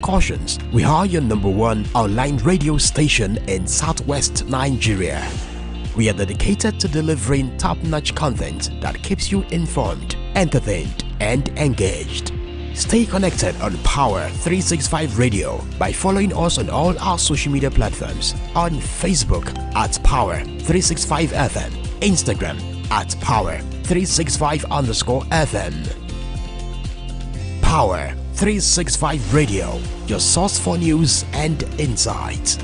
discussions. We are your #1 online radio station in Southwest Nigeria. We are dedicated to delivering top-notch content that keeps you informed, entertained, and engaged. Stay connected on Power 365 Radio by following us on all our social media platforms. On Facebook at Power 365 FM, Instagram at Power 365_FM. Power 365 Radio, your source for news and insight.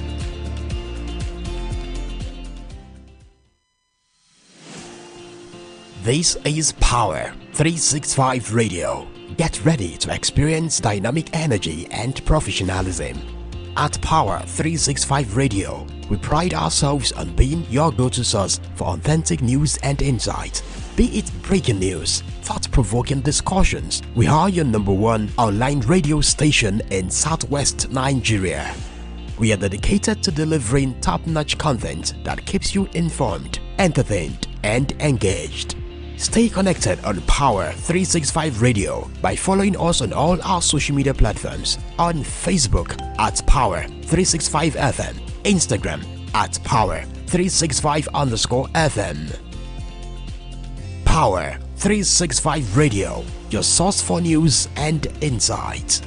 This is Power 365 Radio. Get ready to experience dynamic energy and professionalism. At Power 365 Radio, we pride ourselves on being your go-to source for authentic news and insight. Be it breaking news, thought-provoking discussions, we are your #1 online radio station in Southwest Nigeria. We are dedicated to delivering top-notch content that keeps you informed, entertained, and engaged. Stay connected on Power 365 Radio by following us on all our social media platforms. On Facebook at Power 365 FM, Instagram at Power 365_FM. Power 365 Radio, your source for news and insight.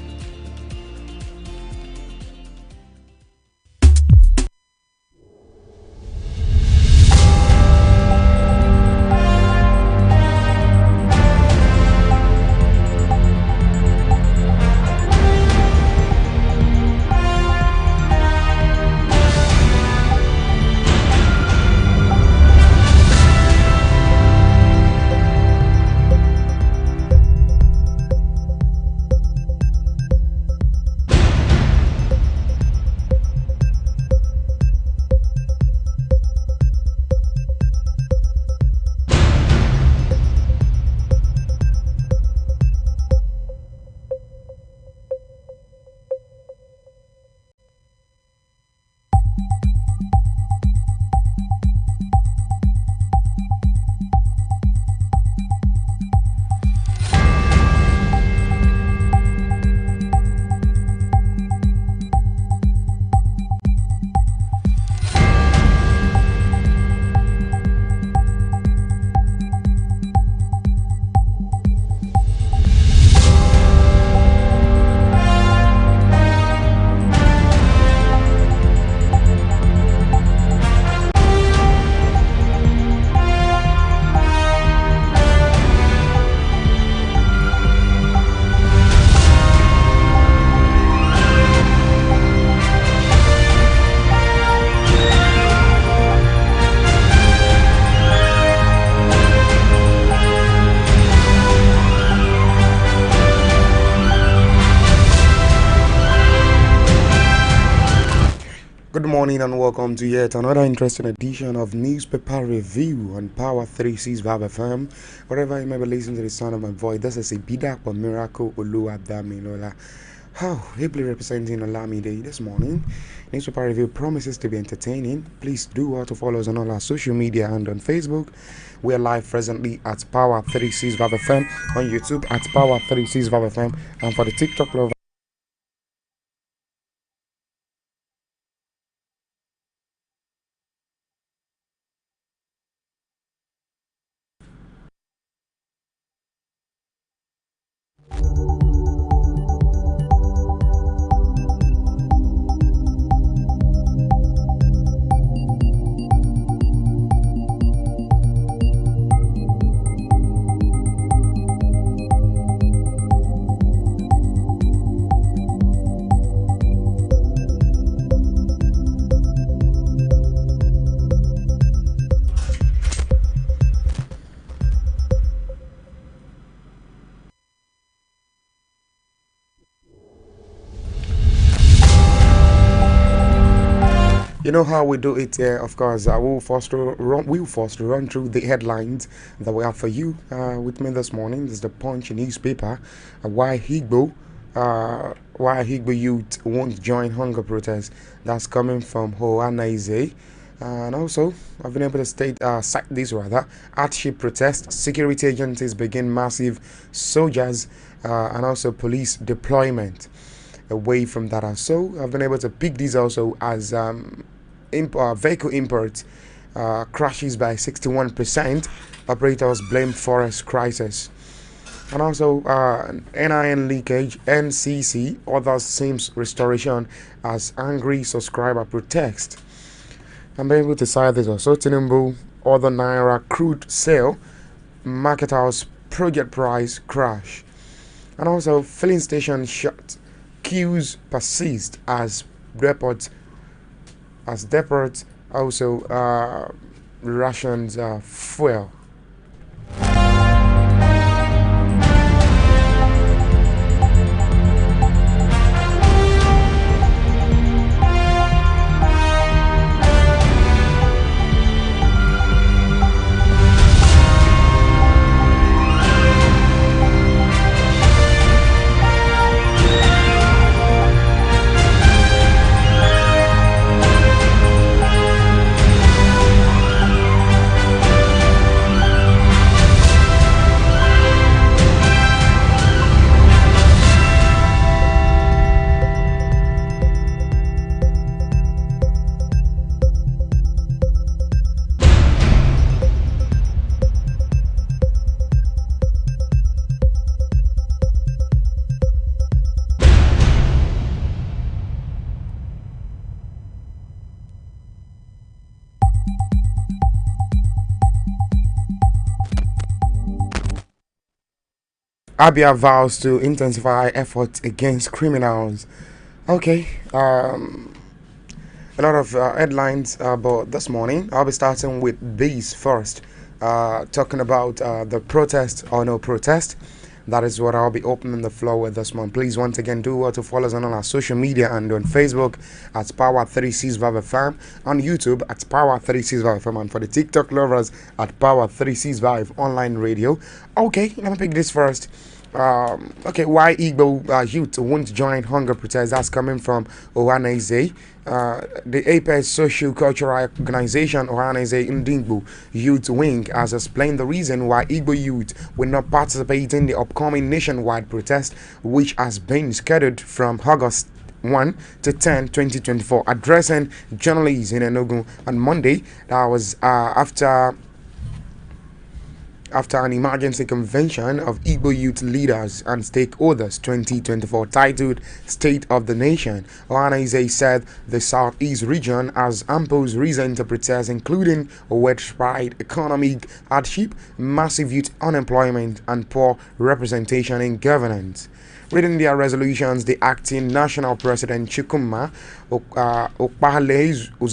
Good morning and welcome to yet another interesting edition of Newspaper Review on Power 365 FM. Wherever you may be listening to the sound of my voice, this is a Bidak for Miracle Oluwadamilola. How ably representing Olamide this morning. Newspaper Review promises to be entertaining. Please do well to follow us on all our social media and on Facebook. We are live presently at Power 365 FM, on YouTube at Power 365 FM, and for the TikTok lover, you know how we do it here. Of course, I will force to run through the headlines that we have for you. With me this morning is the Punch newspaper. Why Igbo youth won't join hunger protest. That's coming from Hoanaize. And also, I've been able to cite this rather. Hardship protest. Security agencies begin massive soldiers and also police deployment. away from that. Also, I've been able to pick these also as vehicle imports crashes by 61%. Operators blame forest crisis. And also NIN leakage, NCC, others seems restoration as angry subscriber protest. I'm able to cite this also. Tinubu, other Naira crude sale, market house project price crash. And also filling station shut, queues persist as depots also rations fuel. Abia vows to intensify efforts against criminals. Okay, a lot of headlines about this morning. I'll be starting with these first, talking about the protest or no protest. That is what I'll be opening the floor with this month. Please, once again, do what to follow us on all our social media and on Facebook at Power365 FM, on YouTube at Power365 FM, and for the TikTok lovers at Power365 Online Radio. Okay, let me pick this first. Okay, why Igbo youth won't join hunger protest? That's coming from Ohaneze. The APES Social Cultural Organization Ohaneze Ndingbu Youth Wing has explained the reason why Igbo youth will not participate in the upcoming nationwide protest, which has been scheduled from August 1 to 10, 2024. Addressing journalists in Enugu on Monday, that was after an emergency convention of Igbo youth leaders and stakeholders 2024 titled State of the Nation. Ohaneze said the Southeast region has ample reason to protest, including widespread economic hardship, massive youth unemployment, and poor representation in governance. Reading their resolutions, the acting national president Chukwuma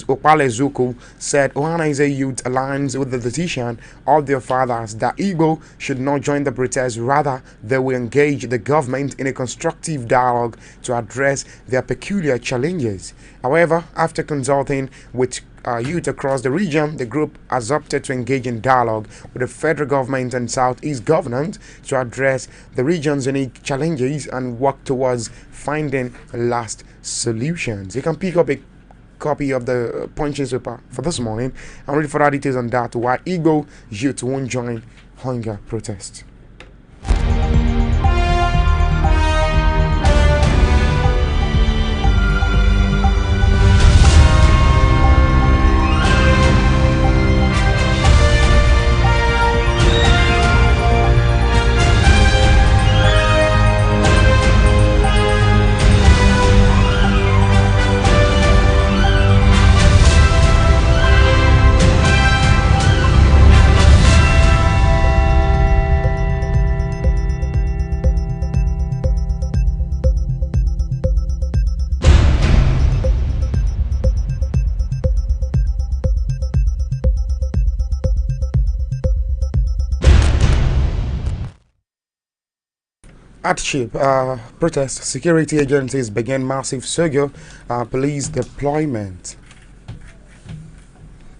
Okpalezuku said Ohaneze youth aligns with the decision of their fathers that Igbo should not join the protest. Rather, they will engage the government in a constructive dialogue to address their peculiar challenges. However, after consulting with youth across the region, the group has opted to engage in dialogue with the federal government and Southeast government to address the region's unique challenges and work towards finding last solutions. You can pick up a copy of the punching paper for this morning and read further details on that, why Igbo youth won't join hunger protest. Hardship protest. Security agencies began massive surge police deployment.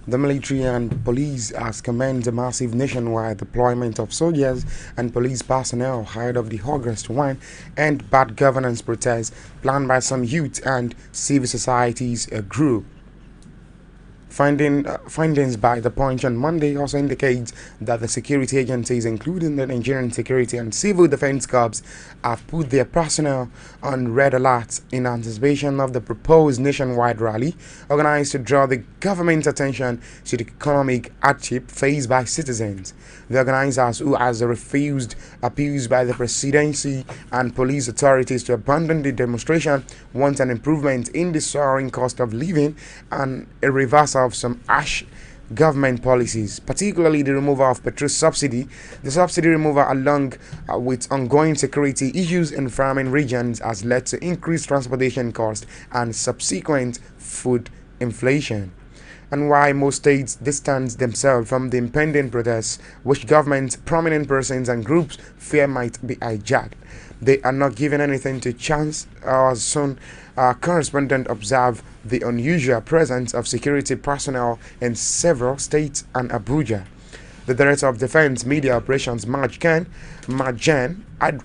The military and police has commenced a massive nationwide deployment of soldiers and police personnel ahead of the August 1 and bad governance protest planned by some youth and civil societies group. Findings by the Punch on Monday also indicate that the security agencies, including the Nigerian Security and Civil Defense Corps, have put their personnel on red alert in anticipation of the proposed nationwide rally organized to draw the government's attention to the economic hardship faced by citizens. The organizers, who has refused appeals by the presidency and police authorities to abandon the demonstration, want an improvement in the soaring cost of living and a reversal of some harsh government policies, particularly the removal of petrol subsidy. The subsidy removal, along with ongoing security issues in farming regions, has led to increased transportation costs and subsequent food inflation. And why most states distance themselves from the impending protests, which government, prominent persons, and groups fear might be hijacked. They are not giving anything to chance. Our soon correspondent observed the unusual presence of security personnel in several states and Abuja. The Director of Defense Media Operations, Marjan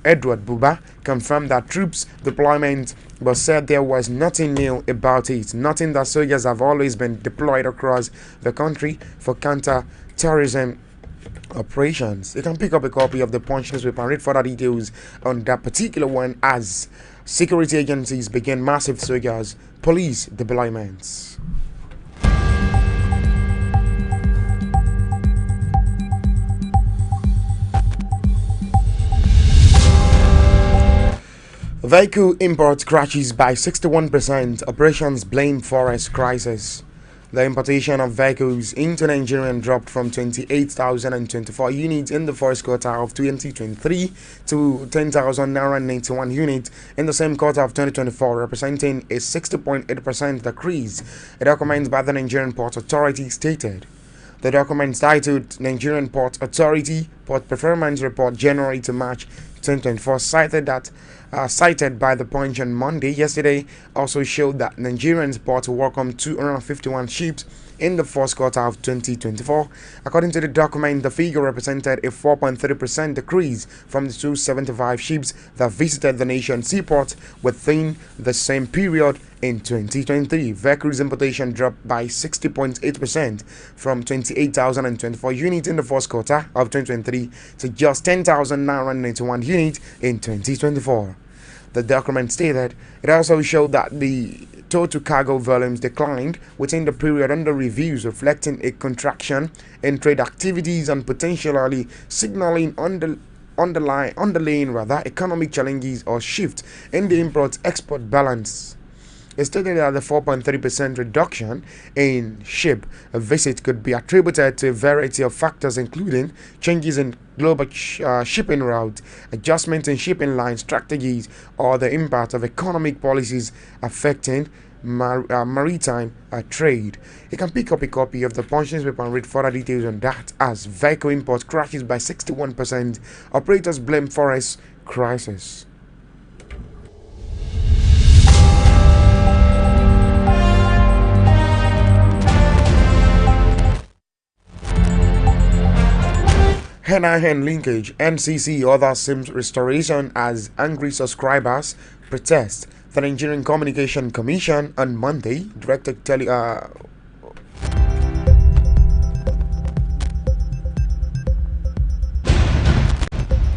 Edward Buba, confirmed that troops deployment, but said there was nothing new about it, nothing that soldiers have always been deployed across the country for counter-terrorism operations. You can pick up a copy of the Punch newspaper and read further details on that particular one as security agencies begin massive soldiers, police deployments. Vehicle import crashes by 61%. Operations blame forest crisis. The importation of vehicles into Nigeria dropped from 28,024 units in the first quarter of 2023 to 10,991 units in the same quarter of 2024, representing a 60.8% decrease, a document by the Nigerian Port Authority stated. The document, titled Nigerian Port Authority Port Performance Report January to March 2024, cited by the Punch on Monday yesterday, also showed that Nigerians port welcomed 251 ships in the first quarter of 2024. According to the document, the figure represented a 4.3% decrease from the 275 ships that visited the nation's seaport within the same period in 2023. Vehicles importation dropped by 60.8% from 28,024 units in the first quarter of 2023 to just 10,991 units in 2024. The document stated it also showed that the total cargo volumes declined within the period under reviews, reflecting a contraction in trade activities and potentially signaling underlying economic challenges or shift in the import-export balance. It stated that the 4.3% reduction in ship visit could be attributed to a variety of factors, including changes in global shipping routes, adjustments in shipping line strategies, or the impact of economic policies affecting maritime trade. You can pick up a copy of the Punch newspaper and read further details on that as vehicle import crashes by 61%. Operators blame forest crisis. NIN linkage, NCC, other SIMs restoration as angry subscribers protest. The Nigerian Communication Commission on Monday directed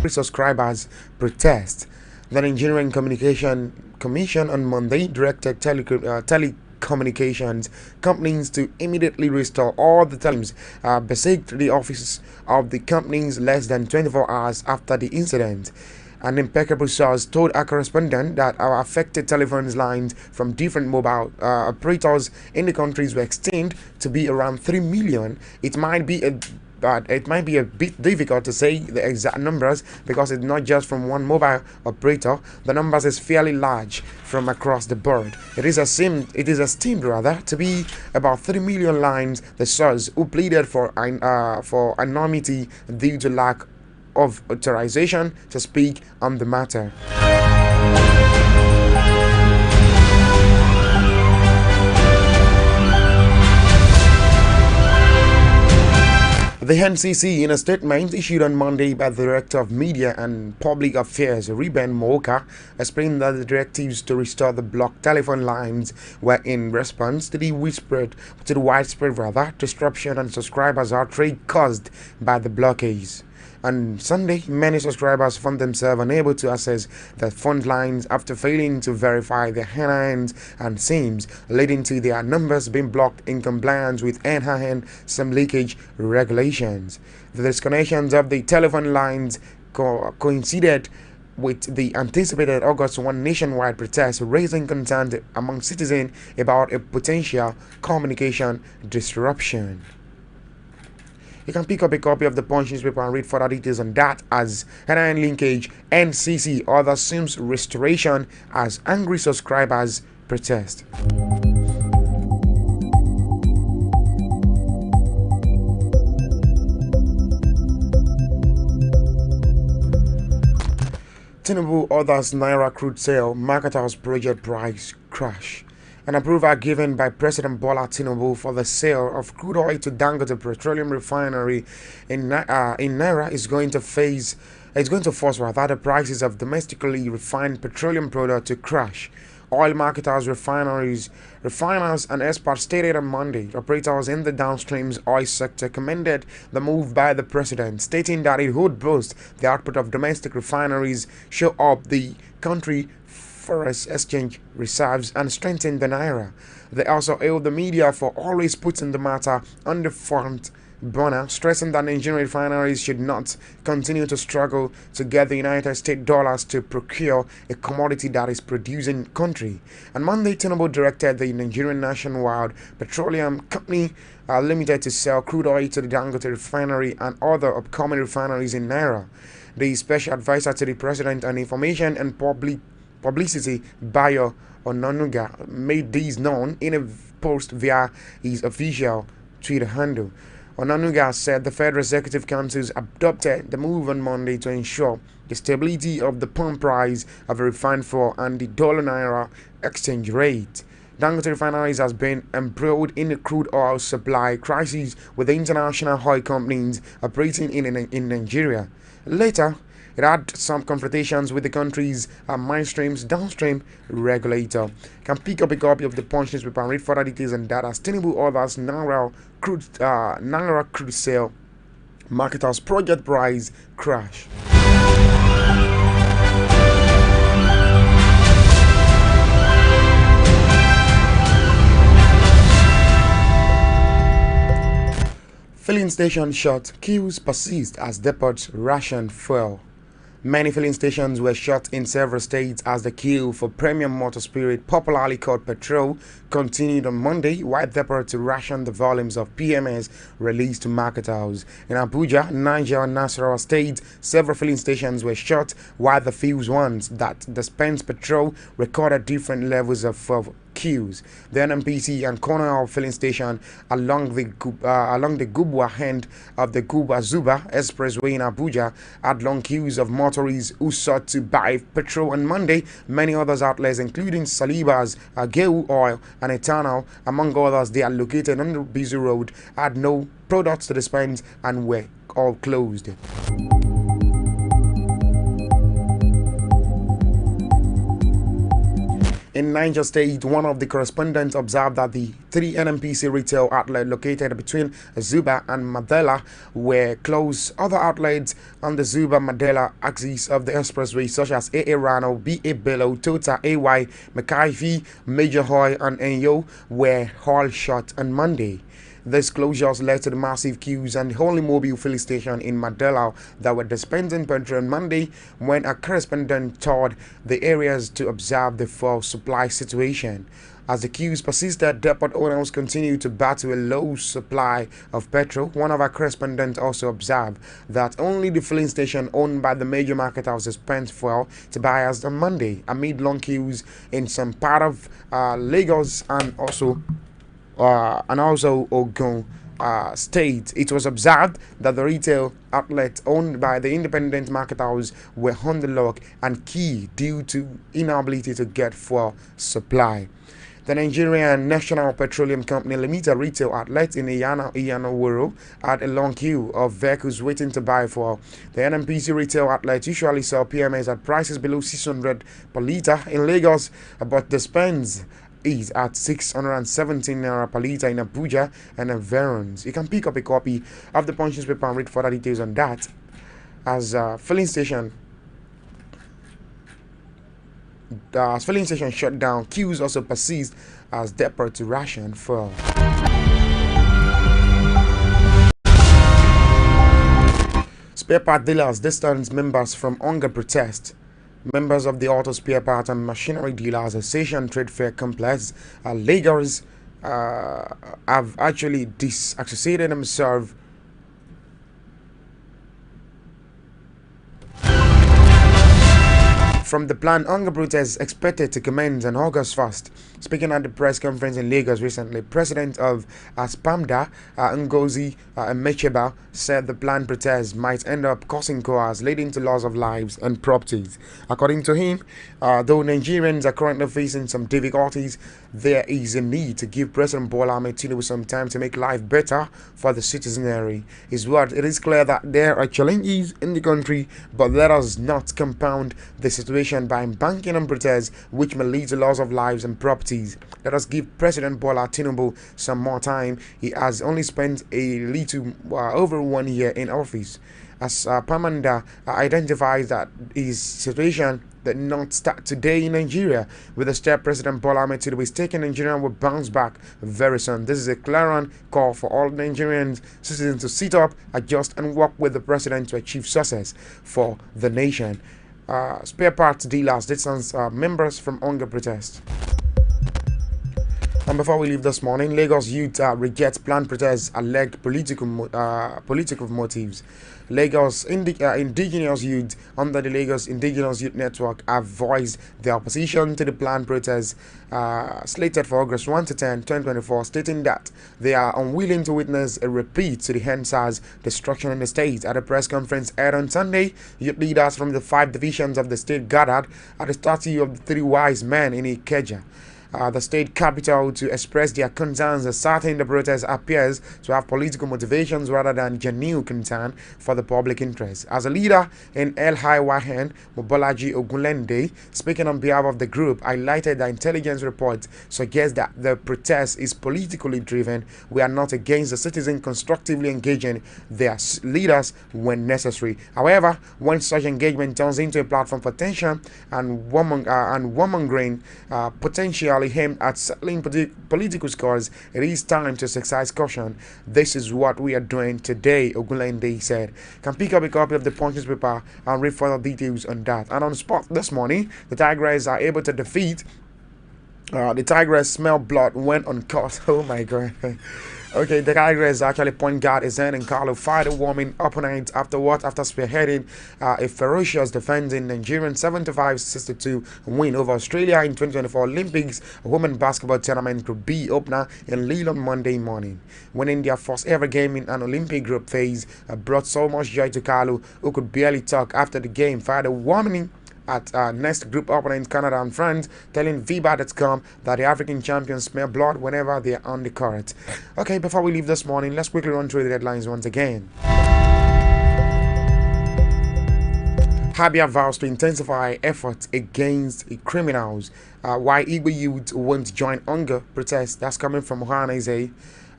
subscribers protest. The Nigerian Communication Commission on Monday directed telecommunications companies to immediately restore all the telems besieged the offices of the companies less than 24 hours after the incident. An impeccable source told our correspondent that our affected telephone lines from different mobile operators in the countries were estimated to be around 3 million. It might be a bit difficult to say the exact numbers because it's not just from one mobile operator. The numbers is fairly large from across the board. It is esteemed to be about 3 million lines. The source, who pleaded for anonymity due to lack of authorization to speak on the matter. The NCC, in a statement issued on Monday by the Director of Media and Public Affairs, Reuben Moka, explained that the directives to restore the blocked telephone lines were in response to the widespread disruption and subscribers outrage caused by the blockades. On Sunday, many subscribers found themselves unable to access their phone lines after failing to verify their NINs and SIMs, leading to their numbers being blocked in compliance with NIN SIM leakage regulations. The disconnections of the telephone lines coincided with the anticipated August 1 nationwide protest, raising concerns among citizens about a potential communication disruption. You can pick up a copy of the Punch newspaper and read further details on that as NIN linkage, NCC, other SIMs restoration as angry subscribers protest. Tinubu orders Naira crude sale, marketers project price crash. An approval given by President Bola Tinubu for the sale of crude oil to Dangote Petroleum Refinery in Naira is going to force the prices of domestically refined petroleum products to crash. Oil marketers, refiners, and experts stated on Monday operators in the downstream oil sector commended the move by the president, stating that it would boost the output of domestic refineries, show up the country foreign exchange reserves, and strengthen the naira. They also hailed the media for always putting the matter on the front burner, stressing that Nigerian refineries should not continue to struggle to get the United States dollars to procure a commodity that is producing country. On Monday, Tinubu directed the Nigerian Nationwide Petroleum Company Limited to sell crude oil to the Dangote Refinery and other upcoming refineries in Naira. The special advisor to the president on information and publicity, Bayo Onanuga, made these known in a post via his official Twitter handle. Onanuga said the Federal Executive Council adopted the move on Monday to ensure the stability of the pump price of a refined fuel and the dollar-naira exchange rate. Dangote Refineries has been embroiled in a crude oil supply crisis with the international oil companies operating in Nigeria. Later, it had some confrontations with the country's midstream's downstream regulator. You can pick up a copy of the Punch newspaper and read further details on that as Tinubu orders Naira crude sale, marketers project price crash. Filling station shut, queues persist as depots ration fuel. Many filling stations were shut in several states as the queue for premium motor spirit, popularly called petrol, continued on Monday, while depots ration the volumes of PMS released to marketers. In Abuja, Niger, and Nasarawa states, several filling stations were shut, while the few ones that dispense petrol recorded different levels of queues. The NMPC and corner of filling station along the Gubwa end of the Gubwa-Zuba Expressway in Abuja had long queues of motorists who sought to buy petrol on Monday. Many others outlets, including Saliba's, Ageu Oil, and Eternal, among others, they are located on the busy road, had no products to dispense and were all closed. In Niger State, one of the correspondents observed that the three NMPC retail outlets located between Zuba and Mandela were closed. Other outlets on the Zuba-Mandela axis of the expressway, such as AA Rano, BA Bello, Tota, AY, McIvy, Major Hoy, and Enyo, were all shut on Monday. These closures led to the massive queues and the Holy Mobile filling station in Mandela that were dispensing petrol on Monday when a correspondent toured the areas to observe the fuel supply situation. As the queues persisted, depot owners continued to battle a low supply of petrol. One of our correspondents also observed that only the filling station owned by the major marketers dispensed fuel to buyers on Monday amid long queues in some part of Lagos and also Ogun State. It was observed that the retail outlets owned by the independent marketers were on the lock and key due to inability to get fuel supply. The Nigerian National Petroleum Company Limited retail outlet in Iyanaworo had a long queue of vehicles waiting to buy fuel. The NNPC retail outlet usually sell PMS at prices below 600 per litre in Lagos, but the spends is at 617 naira per litre in Abuja and Verons. You can pick up a copy of the Punch newspaper and read further details on that. As filling station shut down, queues also persist as desperate to ration fuel. Spare part dealers distance members from hunger protest. Members of the Auto Spare Part and Machinery Dealers Association Trade Fair Complex Lagos have actually disassociated themselves from the planned hunger protest expected to commence on August 1st. Speaking at the press conference in Lagos recently, President of ASPAMDA, Ngozi Emecheba, said the planned protest might end up causing chaos, leading to loss of lives and properties. According to him, though Nigerians are currently facing some difficulties, there is a need to give President Bola Ahmed Tinubu some time to make life better for the citizenry. His word, it is clear that there are challenges in the country, but let us not compound the situation by banking on protest, which may lead to loss of lives and properties. Let us give President Bola Tinubu some more time. He has only spent a little over 1 year in office. As Pamanda identifies that his situation did not start today in Nigeria. With the step President Bola Ahmed Tinubu is taking, Nigeria will bounce back very soon. This is a clarion call for all Nigerian citizens to sit up, adjust, and work with the president to achieve success for the nation. Spare parts dealers distance members from hunger protest. And before we leave this morning, Lagos youth reject planned protests alleged political motives. Lagos indigenous youth under the Lagos Indigenous Youth Network have voiced their opposition to the planned protests slated for August 1 to 10, 2024, stating that they are unwilling to witness a repeat to the NSAS destruction in the state. At a press conference held on Sunday, youth leaders from the 5 divisions of the state gathered at the statue of the 3 wise men in Ikeja, the state capital, to express their concerns, asserting the protest appears to have political motivations rather than genuine concern for the public interest. As a leader in El Haiwahen, Mobolaji Ogunlende, speaking on behalf of the group, highlighted that intelligence reports suggest that the protest is politically driven. We are not against the citizens constructively engaging their leaders when necessary. However, when such engagement turns into a platform for tension and warmongering, potentially aimed at settling political scores, it is time to exercise caution. This is what we are doing today, Ogunlende said. Can pick up a copy of the Punch newspaper and read further details on that. And on the spot this morning, the Tigers are able to defeat the Tigers smell blood when uncut. Oh my god. Okay, the Tigers actually point guard Ezen and Carlo fired a warming opponent after spearheading a ferocious defending Nigerian 75-62 win over Australia in 2024 Olympics Women Basketball Tournament Group B opener in Lille on Monday morning. Winning their first ever game in an Olympic group phase brought so much joy to Carlo, who could barely talk after the game, fired a warming at next group opponent Canada and France, telling Viva.com that the African champions smell blood whenever they are on the court. Okay, before we leave this morning, let's quickly run through the headlines once again. Habia vows to intensify efforts against criminals. Why Igbo youth won't join hunger protest. That's coming from Ohanaeze.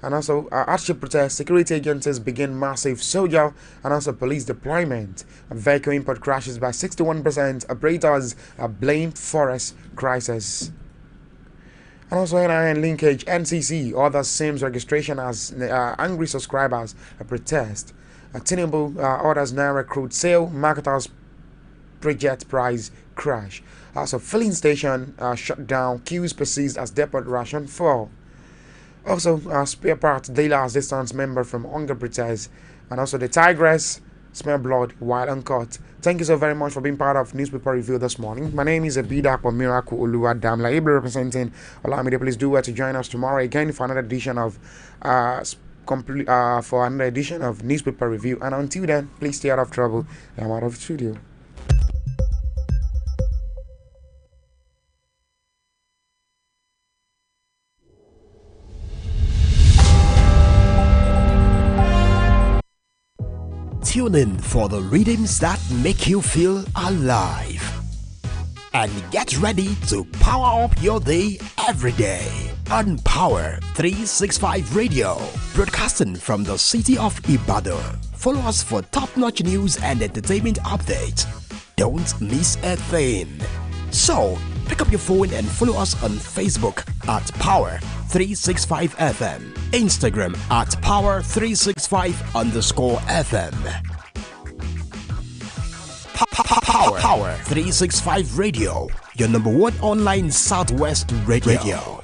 And also, hardship protests, security agencies begin massive soldier and also police deployment. Vehicle import crashes by 61%. Operators blame forest crisis. And also, NIN linkage, NCC, other SIMs registration as angry subscribers protest. Tinubu orders Naira crude sale, marketers project price crash. Also, filling station shut down, queues persist as depot ration fall. Also, spare part dealers distance member from hunger protest, and also the Tigress smell blood while uncut. Thank you so very much for being part of Newspaper Review this morning. My name is Abida for Miracle Oluwa Damla, able representing Olamide. Please do well to join us tomorrow again for another edition of Newspaper Review. And until then, please stay out of trouble. I'm out of the studio. Tune in for the rhythms that make you feel alive. And get ready to power up your day every day on Power 365 Radio, broadcasting from the city of Ibadan. Follow us for top-notch news and entertainment updates. Don't miss a thing. So, pick up your phone and follow us on Facebook at Power 365 FM, Instagram at Power365_FM. Power 365 Radio, your number one online Southwest radio.